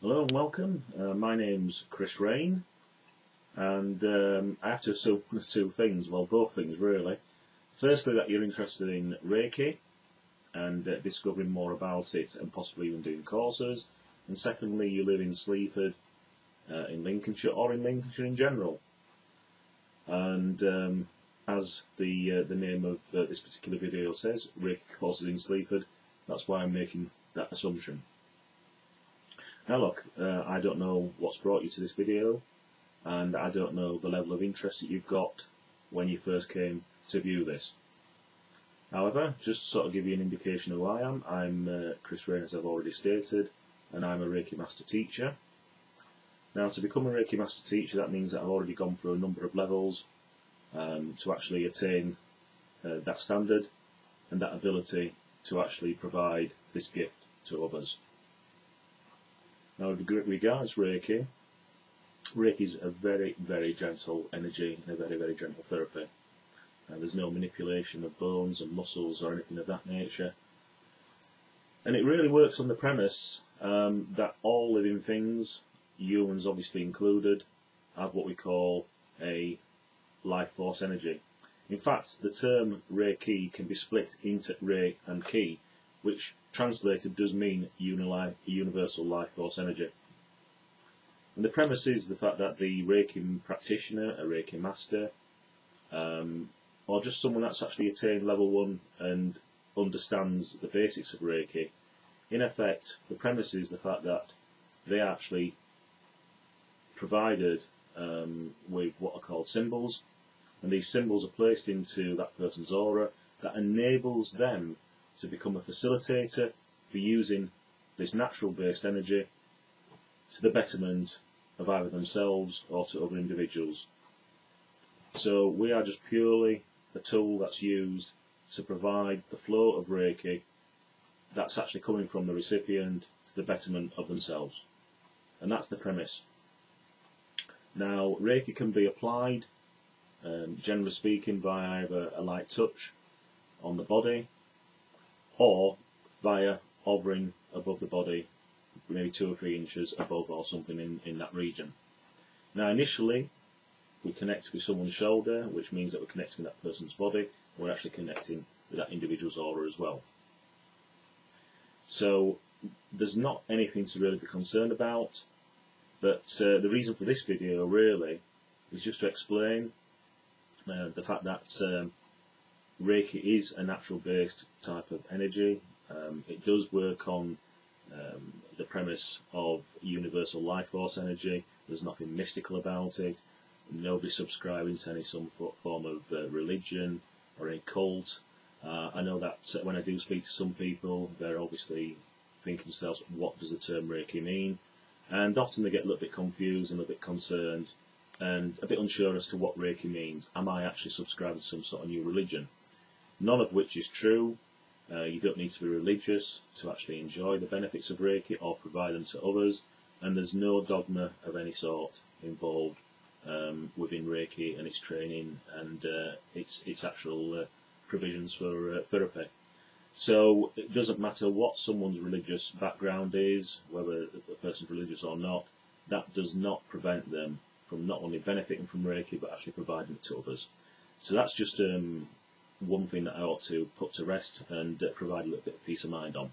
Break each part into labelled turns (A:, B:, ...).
A: Hello and welcome. My name's Chris Rain, and I have to assume two things, well, both things really. Firstly, that you're interested in Reiki and discovering more about it and possibly even doing courses. And secondly, you live in Sleaford, in Lincolnshire, or in Lincolnshire in general. And as the name of this particular video says, Reiki courses in Sleaford, that's why I'm making that assumption. Now look, I don't know what's brought you to this video, and I don't know the level of interest that you've got when you first came to view this. However, just to sort of give you an indication of who I am, I'm Chris Rain, as I've already stated, and I'm a Reiki Master Teacher. Now, to become a Reiki Master Teacher, that means that I've already gone through a number of levels to actually attain that standard and that ability to actually provide this gift to others. Now, with regards Reiki, Reiki is a very, very gentle energy and a very, very gentle therapy. There's no manipulation of bones and muscles or anything of that nature. And it really works on the premise that all living things, humans obviously included, have what we call a life force energy. In fact, the term Reiki can be split into Rei and Ki, which translated does mean universal life force energy. And the premise is the fact that the Reiki practitioner, a Reiki master, or just someone that's actually attained level 1 and understands the basics of Reiki, in effect, the premise is the fact that they are actually provided with what are called symbols, and these symbols are placed into that person's aura that enables them to become a facilitator for using this natural based energy to the betterment of either themselves or to other individuals. So we are just purely a tool that's used to provide the flow of Reiki that's actually coming from the recipient to the betterment of themselves. And that's the premise. Now, Reiki can be applied, generally speaking, by either a light touch on the body or via hovering above the body, maybe 2 or 3 inches above or something in that region. Now, initially, we connect with someone's shoulder, which means that we're connecting with that person's body. We're actually connecting with that individual's aura as well. So there's not anything to really be concerned about, but the reason for this video really is just to explain the fact that Reiki is a natural based type of energy. It does work on the premise of universal life force energy. There's nothing mystical about it. Nobody's subscribing to any some form of religion or any cult. I know that when I do speak to some people, they're obviously thinking to themselves, what does the term Reiki mean? And often they get a little bit confused and a bit concerned and a bit unsure as to what Reiki means. Am I actually subscribing to some sort of new religion? None of which is true. You don't need to be religious to actually enjoy the benefits of Reiki or provide them to others, and there's no dogma of any sort involved within Reiki and its training and its actual provisions for therapy. So it doesn't matter what someone's religious background is, whether the person's religious or not, that does not prevent them from not only benefiting from Reiki but actually providing it to others. So that's just one thing that I ought to put to rest and provide a little bit of peace of mind on.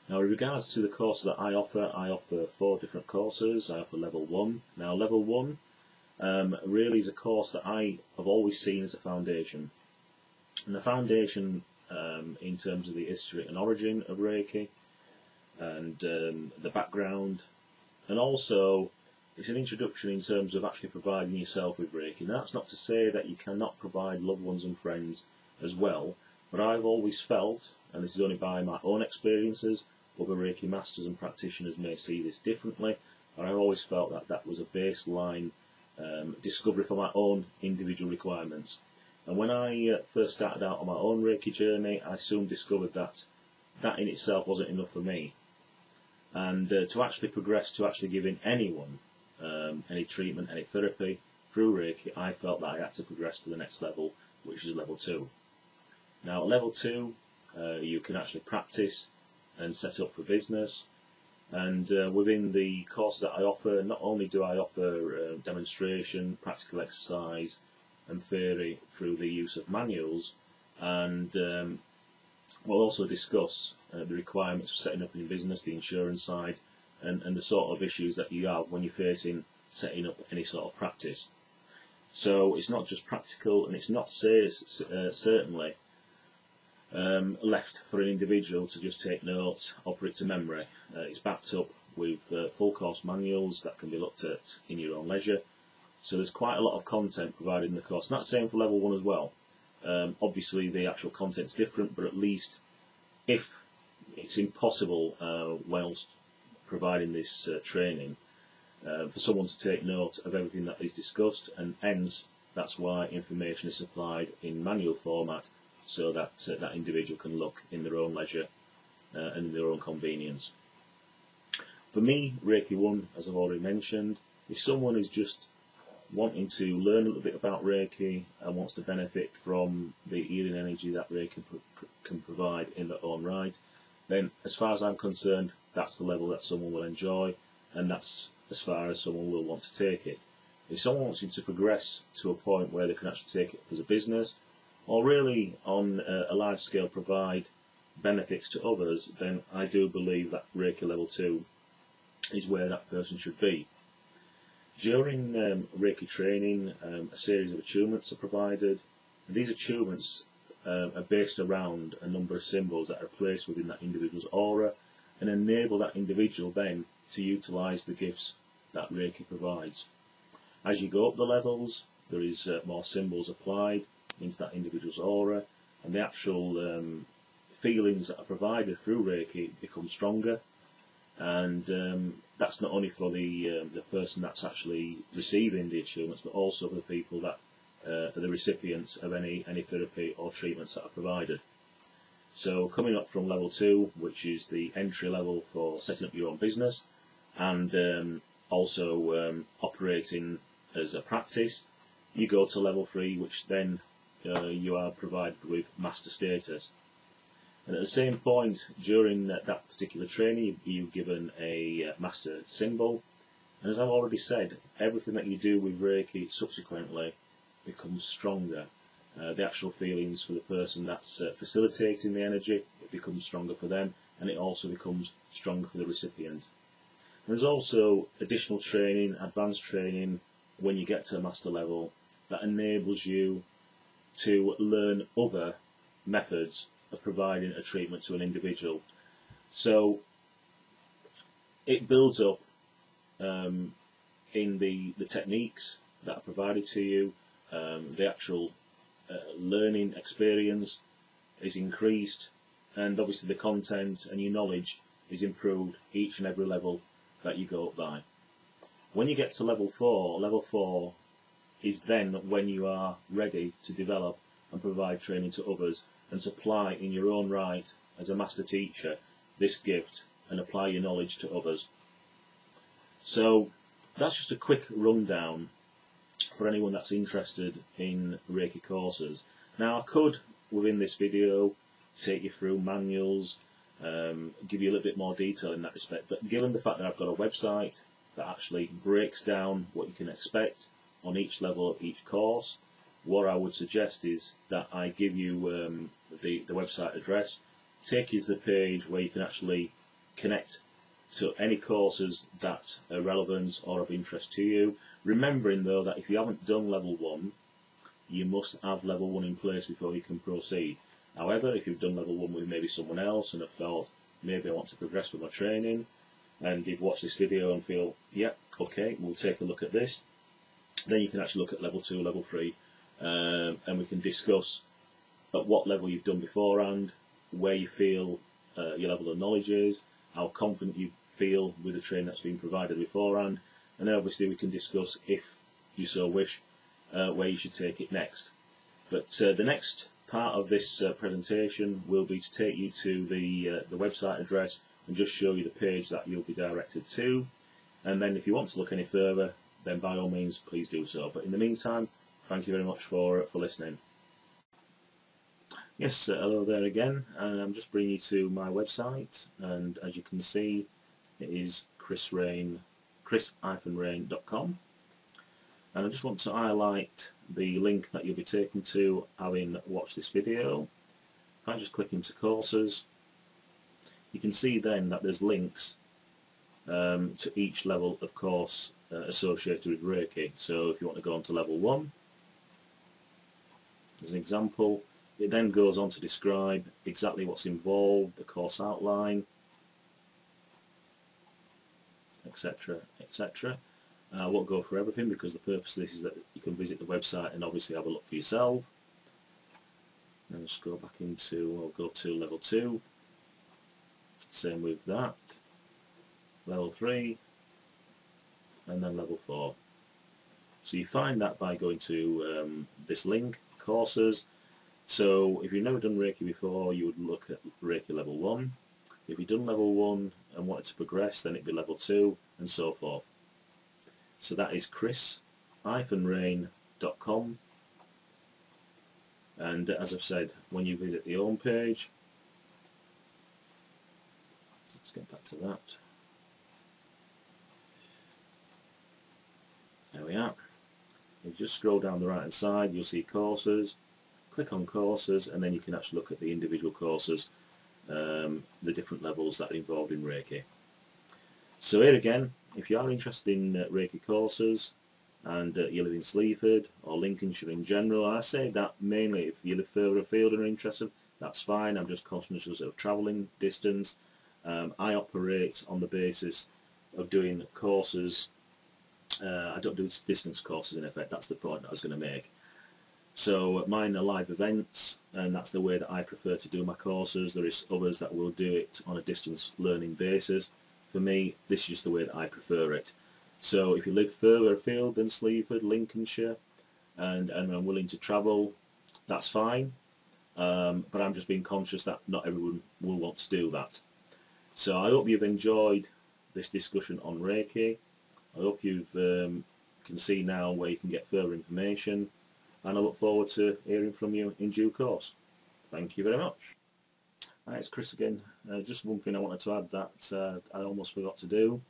A: Now, in regards to the course that I offer 4 different courses. I offer level 1. Now, level 1 really is a course that I have always seen as a foundation. And the foundation in terms of the history and origin of Reiki and the background, and also it's an introduction in terms of actually providing yourself with Reiki. Now, that's not to say that you cannot provide loved ones and friends as well, but I've always felt, and this is only by my own experiences, other Reiki masters and practitioners may see this differently, but I've always felt that that was a baseline discovery for my own individual requirements. And when I first started out on my own Reiki journey, I soon discovered that that in itself wasn't enough for me. And to actually progress to actually giving anyone any treatment, any therapy through Reiki, I felt that I had to progress to the next level, which is level 2. Now, at level 2, you can actually practice and set up for business. And within the course that I offer, not only do I offer demonstration, practical exercise and theory through the use of manuals, and we'll also discuss the requirements for setting up a business, the insurance side, and the sort of issues that you have when you're facing setting up any sort of practice. So it's not just practical, and it's not certainly left for an individual to just take notes or put it to memory. It's backed up with full course manuals that can be looked at in your own leisure. So there's quite a lot of content provided in the course. And that's the same for level 1 as well. Obviously the actual content's different, but at least if it's impossible whilst providing this training for someone to take note of everything that is discussed, and hence that's why information is supplied in manual format, so that that individual can look in their own leisure and in their own convenience. For me, Reiki 1, as I've already mentioned, if someone is just wanting to learn a little bit about Reiki and wants to benefit from the healing energy that Reiki can provide in their own right, then as far as I'm concerned, that's the level that someone will enjoy, and that's as far as someone will want to take it. If someone wants to progress to a point where they can actually take it as a business, or really on a large scale provide benefits to others, then I do believe that Reiki level 2 is where that person should be. During Reiki training, a series of attunements are provided. These attunements are based around a number of symbols that are placed within that individual's aura and enable that individual then to utilise the gifts that Reiki provides. As you go up the levels, there is more symbols applied into that individual's aura, and the actual feelings that are provided through Reiki become stronger. And that's not only for the person that's actually receiving the attunements, but also for the people that are the recipients of any therapy or treatments that are provided. So coming up from level 2, which is the entry level for setting up your own business, and also operating as a practice, you go to level 3, which then you are provided with master status. And at the same point, during that particular training, you're given a master symbol. And as I've already said, everything that you do with Reiki subsequently becomes stronger. The actual feelings for the person that's facilitating the energy, it becomes stronger for them, and it also becomes stronger for the recipient. And there's also additional training, advanced training, when you get to a master level, that enables you to learn other methods of providing a treatment to an individual. So it builds up in the techniques that are provided to you. The actual learning experience is increased, and obviously the content and your knowledge is improved each and every level that you go up by. When you get to level 4 is then when you are ready to develop and provide training to others and supply in your own right as a master teacher this gift and apply your knowledge to others. So that's just a quick rundown for anyone that's interested in Reiki courses. Now I could, within this video, take you through manuals, give you a little bit more detail in that respect, but given the fact that I've got a website that actually breaks down what you can expect on each level of each course, what I would suggest is that I give you the website address, take you to the page where you can actually connect to any courses that are relevant or of interest to you, remembering though that if you haven't done level 1, you must have level 1 in place before you can proceed. However, if you've done level 1 with maybe someone else and have thought, maybe I want to progress with my training, and you've watched this video and feel, yeah, okay, we'll take a look at this, then you can actually look at level 2, level 3, and we can discuss at what level you've done beforehand, where you feel your level of knowledge is, how confident you feel with the training that's been provided beforehand, and then obviously we can discuss, if you so wish, where you should take it next. But the next part of this presentation will be to take you to the website address and just show you the page that you'll be directed to, and then if you want to look any further, then by all means please do so. But in the meantime, thank you very much for listening. Yes, hello there again, and I'm just bringing you to my website, and as you can see, it is chris-rain.com, and I just want to highlight the link that you'll be taken to having watched this video. If I just click into courses, you can see then that there's links to each level of course associated with Reiki. So if you want to go on to level 1, as an example, it then goes on to describe exactly what's involved, the course outline, etc, etc. I won't go for everything because the purpose of this is that you can visit the website and obviously have a look for yourself. And just go back into, I'll go to level 2, same with that, level 3, and then level 4. So you find that by going to this link, courses. So if you've never done Reiki before, you would look at Reiki level 1. If you've done level 1 and wanted to progress, then it'd be level 2, and so forth. So that is chris-rain.com, and as I've said, when you visit the home page, let's get back to that. There we are. If you just scroll down the right hand side, you'll see courses. Click on courses, and then you can actually look at the individual courses, the different levels that are involved in Reiki. So here again, if you are interested in Reiki courses and you live in Sleaford or Lincolnshire in general, I say that mainly if you live further afield and are interested, that's fine. I'm just conscious of travelling distance. I operate on the basis of doing courses. I don't do distance courses in effect, that's the point that I was going to make. So mine are live events, and that's the way that I prefer to do my courses. There is others that will do it on a distance learning basis. For me, this is just the way that I prefer it. So if you live further afield than Sleaford, Lincolnshire, and I'm willing to travel, that's fine. But I'm just being conscious that not everyone will want to do that. So I hope you've enjoyed this discussion on Reiki. I hope you can see now where you can get further information, and I look forward to hearing from you in due course. Thank you very much. Hi, it's Chris again. Just one thing I wanted to add that I almost forgot to do.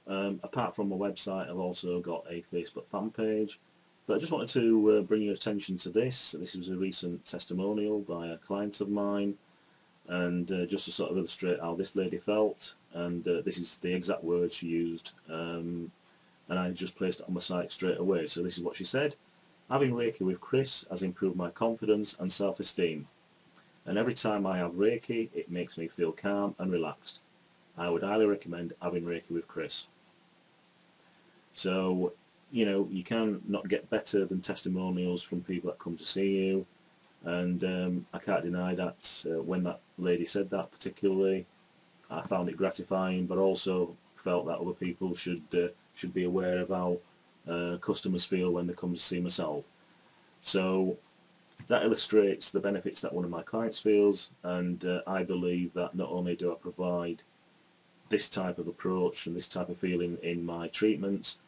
A: Apart from my website, I've also got a Facebook fan page. But I just wanted to bring your attention to this. This was a recent testimonial by a client of mine, and just to sort of illustrate how this lady felt, and this is the exact words she used, and I just placed it on my site straight away. So this is what she said: "Having Reiki with Chris has improved my confidence and self-esteem, and every time I have Reiki it makes me feel calm and relaxed. I would highly recommend having Reiki with Chris." So, you know, you can not get better than testimonials from people that come to see you, and I can't deny that when that lady said that particularly, I found it gratifying, but also felt that other people should be aware of how customers feel when they come to see myself. So that illustrates the benefits that one of my clients feels, and I believe that not only do I provide this type of approach and this type of feeling in my treatments,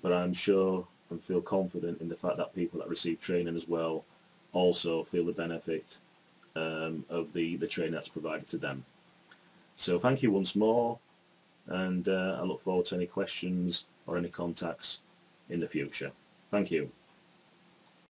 A: but I'm sure and feel confident in the fact that people that receive training as well also feel the benefit of the training that's provided to them. So thank you once more, and I look forward to any questions or any contacts in the future. Thank you.